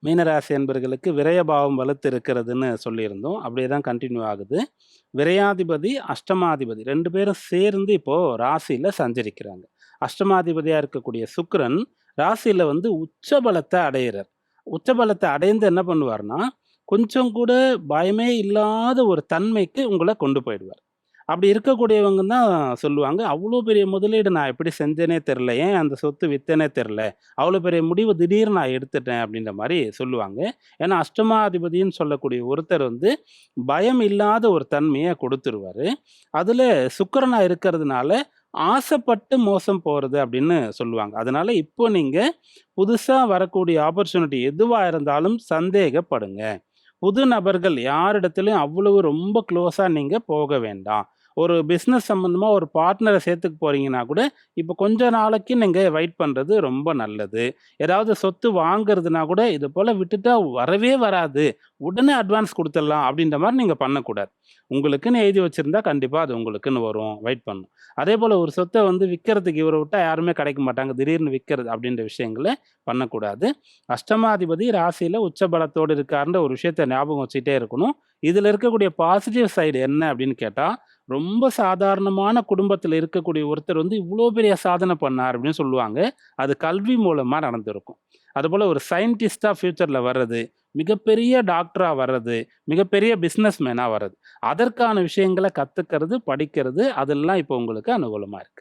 மீனராசி என்பர்களுக்கு விரயபாவம் வலுத்து இருக்கிறதுன்னு சொல்லியிருந்தோம். அப்படியே தான் கன்டின்யூ ஆகுது. விரையாதிபதி, அஷ்டமாதிபதி 2 பேரும் சேர்ந்து இப்போ ராசியில சஞ்சரிக்கிறாங்க. அஷ்டமாதிபதியா இருக்கக்கூடிய சுக்கிரன் ராசியில வந்து உச்ச பலத்த அடையிறார். உச்ச பலத்த அடைந்து என்ன பண்ணுவார்ன்னா, கொஞ்சம் கூட பயமே இல்லாத ஒரு தன்மைக்கு உங்கள கொண்டு போயிடுவார். அப்படி இருக்கக்கூடியவங்க தான் சொல்லுவாங்க, "அவ்ளோ பெரிய முதலீடு நான் எப்படி செஞ்சேனே தெரியல. ஏன் அந்த சொத்து வித்தேனே தெரியல. அவ்ளோ பெரிய முடிவு திடீர்னு நான் எடுத்துட்டேன்." அப்படின்ற மாரி சொல்லுவாங்க. ஏன்னா அஷ்டமாதிபதின்னு சொல்லக்கூடிய ஒருத்தர் வந்து பயம் இல்லாத ஒரு தன்மைய கொடுத்துருவாரு. அதுல சுக்கிரனா இருக்கிறதுனால ஆசைப்பட்டு மோசம் போறது அப்படின்னு சொல்லுவாங்க. அதனால இப்போ நீங்க புதுசா வரக்கூடிய ஆப்பர்ச்சுனிட்டி எதுவா இருந்தாலும் சந்தேகப்படுங்க. புது நபர்கள் யாரிடத்திலயும் அவ்வளவு ரொம்ப க்ளோஸா நீங்க போக வேண்டாம். ஒரு பிசினஸ் சம்பந்தமா ஒரு பார்ட்னர சேர்த்துக்க போறீங்கன்னா கூட, இப்ப கொஞ்ச நாளைக்கு நீங்க வெயிட் பண்றது ரொம்ப நல்லது. ஏதாவது சொத்து வாங்குறதுனா கூட, இது போல விட்டுட்டா வரவே வராது. உடனே அட்வான்ஸ் குடுத்துடலாம் அப்படின்ற மாரி நீங்க பண்ணக்கூடாது. உங்களுக்குன்னு எழுதி வச்சிருந்தா கண்டிப்பா அது உங்களுக்குன்னு வரும். வெயிட் பண்ணணும். அதேபோல ஒரு சொத்த வந்து விக்கிறதுக்கு இவர விட்டா யாருமே கிடைக்க மாட்டாங்க. திடீர்னு விக்கிறது அப்படின்ற விஷயங்கள பண்ணக்கூடாது. அஷ்டமாதிபதி ராசியில உச்ச பலத்தோடு இருக்காருன்ற ஒரு விஷயத்த ஞாபகம் வச்சுக்கிட்டே இருக்கணும். இதுல இருக்கக்கூடிய பாசிட்டிவ் சைடு என்ன அப்படின்னு கேட்டா, ரொம்ப சாதாரணமான குடும்பத்தில இருக்கக்கூடிய ஒருத்தர் வந்து இவ்ளோ பெரிய சாதனை பண்ணார் அப்படின்னு சொல்லுவாங்க. அது கல்வி மூலமா நடந்திருக்கும். அதுபோல ஒரு சயின்டிஸ்ட்டா ஃபியூச்சர்ல வர்றது, மிகப்பெரிய டாக்டரா வர்றது, மிகப்பெரிய பிசினஸ் மேனா வர்றது. அதற்கான விஷயங்கள கத்துக்கிறது, படிக்கிறது அதெல்லாம் இப்போ உங்களுக்கு அனுகூலமா இருக்கு.